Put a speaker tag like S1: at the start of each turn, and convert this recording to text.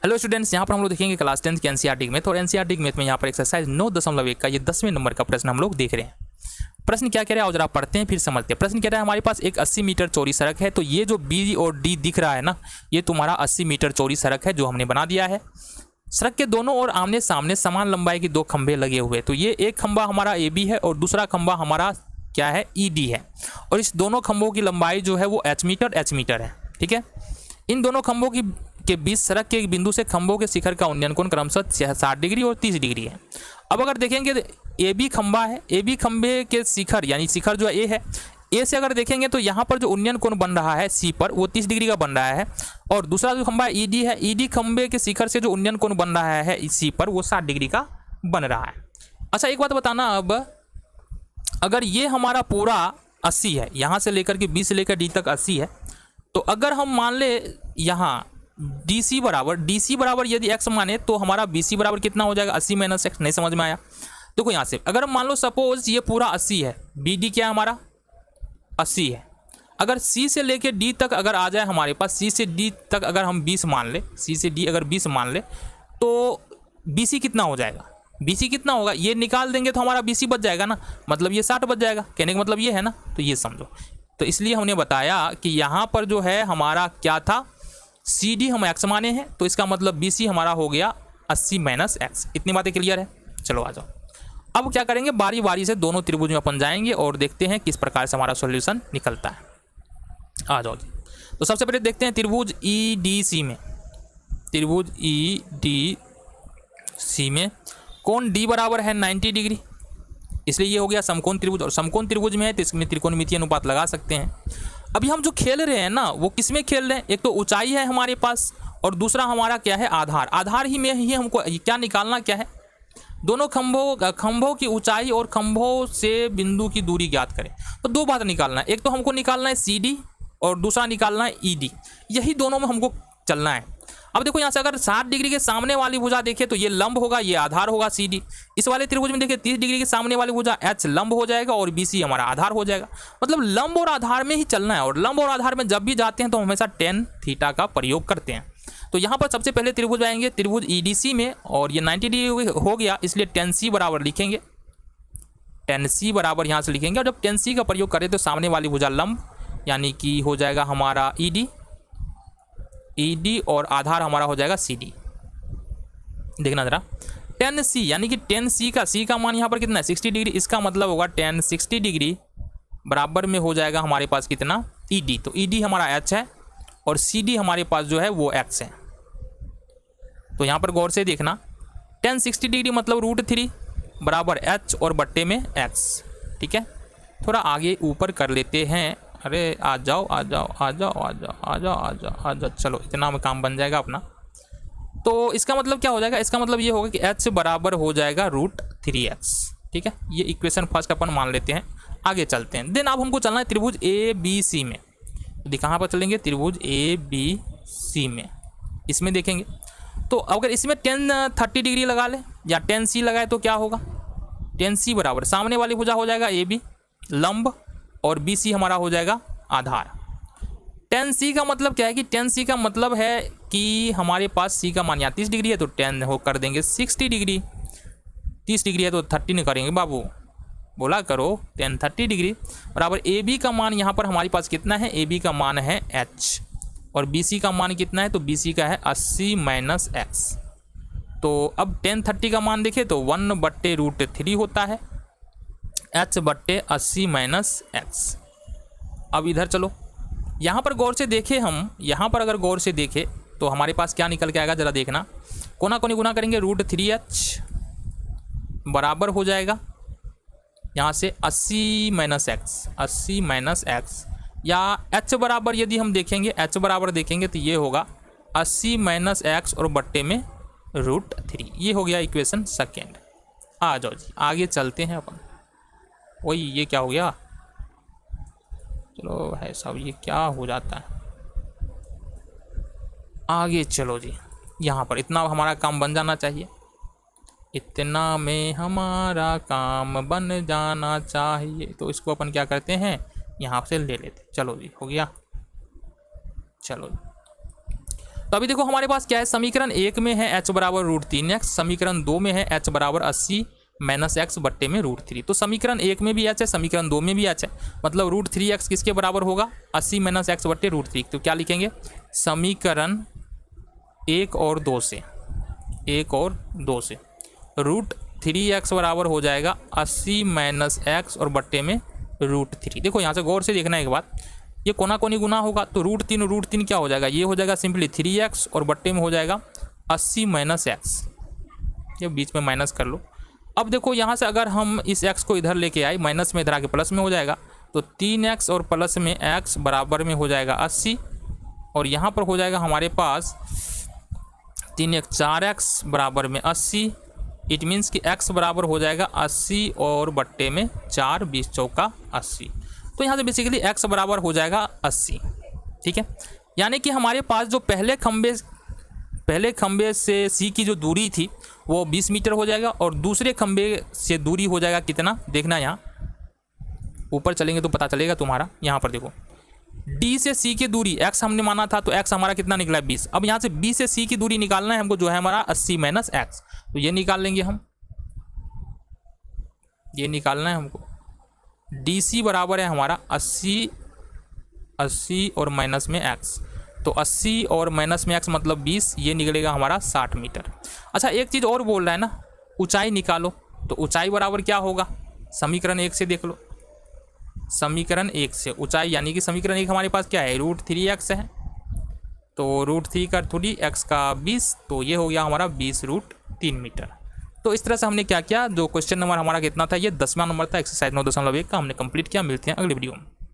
S1: Hello students, यहाँ पर हम लोग देखेंगे क्लास 10 के एनसीईआरटी मैथ और एनसीईआरटी मैथ में यहाँ पर एक्सरसाइज 9.1 का ये 10वें नंबर का प्रश्न हम लोग देख रहे हैं। प्रश्न क्या कह रहा है, और जरा पढ़ते हैं फिर समझते हैं। प्रश्न कह रहा है हमारे पास एक 80 मीटर चौड़ी सड़क है, तो ये जो बी और डी दिख रहा है ना, ये तुम्हारा 80 मीटर चौड़ी सड़क है जो हमने बना दिया है। सड़क के दोनों ओर आमने सामने समान लंबाई के दो खंभे लगे हुए, तो ये एक खंभा हमारा ए बी है और दूसरा खंभा हमारा क्या है, ई डी है। और इस दोनों खंभों की लंबाई जो है वो एच मीटर है। ठीक है, इन दोनों खंभों के बीच सड़क के एक बिंदु से खंभों के शिखर का उन्नयन कोण क्रमशः 60 डिग्री और 30 डिग्री है। अब अगर देखेंगे ए बी खंभा है, ए बी खंभे के शिखर यानी शिखर जो ए है, ए से अगर देखेंगे तो यहाँ पर जो उन्नयन कोण बन रहा है सी पर वो 30 डिग्री का बन रहा है। और दूसरा जो खंभा ई डी है, ई डी खंभे के शिखर से जो उन्नयन कोण बन रहा है सी पर वो 60 डिग्री का बन रहा है। अच्छा एक बात बताना, अब अगर ये हमारा पूरा 80 है, यहाँ से लेकर के बी से लेकर डी तक 80 है, तो अगर हम मान ले यहाँ डी सी बराबर यदि x माने तो हमारा बी सी बराबर कितना हो जाएगा, 80 - x। नहीं समझ में आया? देखो यहाँ से अगर हम मान लो सपोज ये पूरा 80 है, बी डी क्या हमारा 80 है, अगर सी से लेके डी तक अगर आ जाए हमारे पास, सी से डी तक अगर हम 20 मान ले, सी से डी अगर 20 मान ले, तो बी सी कितना हो जाएगा, बी सी कितना होगा, ये निकाल देंगे तो हमारा बी सी बच जाएगा ना, मतलब ये 60 बच जाएगा। कहने का मतलब ये है ना, तो ये समझो। तो इसलिए हमने बताया कि यहाँ पर जो है हमारा क्या था, सी डी हम एक्स माने हैं, तो इसका मतलब बी सी हमारा हो गया 80 - x। इतनी बातें क्लियर है? चलो आ जाओ। अब क्या करेंगे, बारी बारी से दोनों त्रिभुज में अपन जाएंगे और देखते हैं किस प्रकार से हमारा सॉल्यूशन निकलता है। आ जाओ जी। तो सबसे पहले देखते हैं त्रिभुज ई डी सी में, त्रिभुज ई डी सी में कोण डी बराबर है 90 डिग्री, इसलिए ये हो गया समकोण त्रिभुज। और समकोण त्रिभुज में है तो इसमें त्रिकोणमितीय अनुपात लगा सकते हैं। अभी हम जो खेल रहे हैं ना, वो किस में खेल रहे हैं, एक तो ऊंचाई है हमारे पास और दूसरा हमारा क्या है, आधार। आधार ही में ही हमको क्या निकालना क्या है, दोनों खंभों की ऊंचाई और खंभों से बिंदु की दूरी ज्ञात करें। तो दो बात निकालना है, एक तो हमको निकालना है सी डी और दूसरा निकालना है ई डी, यही दोनों में हमको चलना है। अब देखो यहाँ से अगर 60 डिग्री के सामने वाली भुजा देखे तो ये लंब होगा, ये आधार होगा सी डी। इस वाले त्रिभुज में देखिए 30 डिग्री के सामने वाली भुजा एच लंब हो जाएगा और बी सी हमारा आधार हो जाएगा। मतलब लंब और आधार में ही चलना है, और लंब और आधार में जब भी जाते हैं तो हमेशा tan थीटा का प्रयोग करते हैं। तो यहाँ पर सबसे पहले त्रिभुज आएंगे त्रिभुज ई डी सी में, और ये 90 डिग्री हो गया, इसलिए tan c बराबर लिखेंगे, tan c बराबर यहाँ से लिखेंगे। और जब tan c का प्रयोग करें तो सामने वाली भुजा लंब यानी कि हो जाएगा हमारा ई डी और आधार हमारा हो जाएगा सी डी। देखना जरा, tan c यानी कि tan c का मान यहाँ पर कितना है 60 डिग्री, इसका मतलब होगा tan 60 डिग्री बराबर में हो जाएगा हमारे पास कितना, ई डी। तो ई डी हमारा h है और सी डी हमारे पास जो है वो x है। तो यहाँ पर गौर से देखना, tan 60 डिग्री मतलब √3 बराबर h और बट्टे में x। ठीक है, थोड़ा आगे ऊपर कर लेते हैं। अरे आ जाओ आ जाओ आ जाओ आ जाओ आ जाओ आ जाओ आ जाओ, चलो इतना में काम बन जाएगा अपना। तो इसका मतलब क्या हो जाएगा, इसका मतलब ये होगा कि h बराबर हो जाएगा √3x। ठीक है, ये इक्वेशन फर्स्ट अपन मान लेते हैं, आगे चलते हैं। देन अब हमको चलना है त्रिभुज ए बी सी में। तो कहाँ पर चलेंगे, त्रिभुज ए बी सी में। इसमें देखेंगे तो अगर इसमें tan 30 डिग्री लगा ले या tan c लगाए तो क्या होगा, tan c बराबर सामने वाली भुजा हो जाएगा ए बी लंब और बी सी हमारा हो जाएगा आधार। tan c का मतलब क्या है कि tan c का मतलब है कि हमारे पास c का मान यहाँ 30 डिग्री है, तो tan हो कर देंगे 60 डिग्री। 30 डिग्री है तो 30 नहीं करेंगे बाबू, बोला करो tan 30 डिग्री बराबर ए बी का मान यहाँ पर हमारे पास कितना है, ए बी का मान है h और बी सी का मान कितना है, तो बी सी का है 80 - x। तो अब tan 30 का मान देखें तो 1/√3 होता है, h बट्टे 80 - x। अब इधर चलो, यहाँ पर गौर से देखें हम, यहाँ पर अगर गौर से देखें तो हमारे पास क्या निकल के आएगा, जरा देखना। कोना कोनी गुना करेंगे √3h बराबर हो जाएगा यहाँ से 80 - x, 80 - x, या h बराबर यदि हम देखेंगे, h बराबर देखेंगे तो ये होगा 80 - x और बट्टे में √3। ये हो गया इक्वेशन सेकेंड। आ जाओ जी आगे चलते हैं अपन। वही ये क्या हो गया, चलो है सब, ये क्या हो जाता है, आगे चलो जी। यहाँ पर इतना हमारा काम बन जाना चाहिए, इतना में हमारा काम बन जाना चाहिए। तो इसको अपन क्या करते हैं, यहाँ से ले लेते। चलो जी हो गया, चलो जी। तो अभी देखो हमारे पास क्या है, समीकरण 1 में है h बराबर √3x, समीकरण 2 में है h बराबर 80 माइनस एक्स बट्टे में √3। तो समीकरण 1 में भी h है, समीकरण 2 में भी h है, मतलब √3x किसके बराबर होगा, 80 माइनस एक्स बट्टे √3। तो क्या लिखेंगे, समीकरण 1 और 2 से √3x बराबर हो जाएगा 80 माइनस एक्स और बट्टे में √3। देखो यहाँ से गौर से देखना एक बात, ये कोना कोनी गुना होगा तो √3 क्या हो जाएगा, ये हो जाएगा सिंपली 3x और बट्टे में हो जाएगा 80 माइनस एक्स, ये बीच में माइनस कर लो। अब देखो यहाँ से अगर हम इस x को इधर लेके आए, माइनस में इधर आके प्लस में हो जाएगा, तो 3x और प्लस में x बराबर में हो जाएगा 80, और यहाँ पर हो जाएगा हमारे पास 3x 4x बराबर में 80। इट मीन्स कि x बराबर हो जाएगा 80 और बट्टे में 4, 20 चौका 80। तो यहाँ से बेसिकली x बराबर हो जाएगा 80। ठीक है, यानी कि हमारे पास जो पहले खंबे से C की जो दूरी थी वो 20 मीटर हो जाएगा, और दूसरे खंबे से दूरी हो जाएगा कितना, देखना यहाँ ऊपर चलेंगे तो पता चलेगा तुम्हारा। यहाँ पर देखो D से C की दूरी x हमने माना था, तो x हमारा कितना निकला 20। अब यहाँ से B से C की दूरी निकालना है हमको, जो है हमारा 80 माइनस एक्स। तो ये निकाल लेंगे हम, ये निकालना है हमको। DC बराबर है हमारा 80 और माइनस में x, तो 80 और माइनस में x मतलब 20, ये निकलेगा हमारा 60 मीटर। अच्छा एक चीज़ और बोल रहा है ना, ऊंचाई निकालो, तो ऊंचाई बराबर क्या होगा, समीकरण 1 से देख लो। समीकरण 1 से ऊंचाई, यानी कि समीकरण 1 हमारे पास क्या है, √3x है, तो √3 का 3x का 20, तो ये हो गया हमारा 20√3 मीटर। तो इस तरह से हमने क्या किया, जो क्वेश्चन नंबर हमारा कितना था, ये 10वां नंबर था, एक्सरसाइज 9.1 का हमने कंप्लीट किया। मिलते हैं अगले वीडियो में।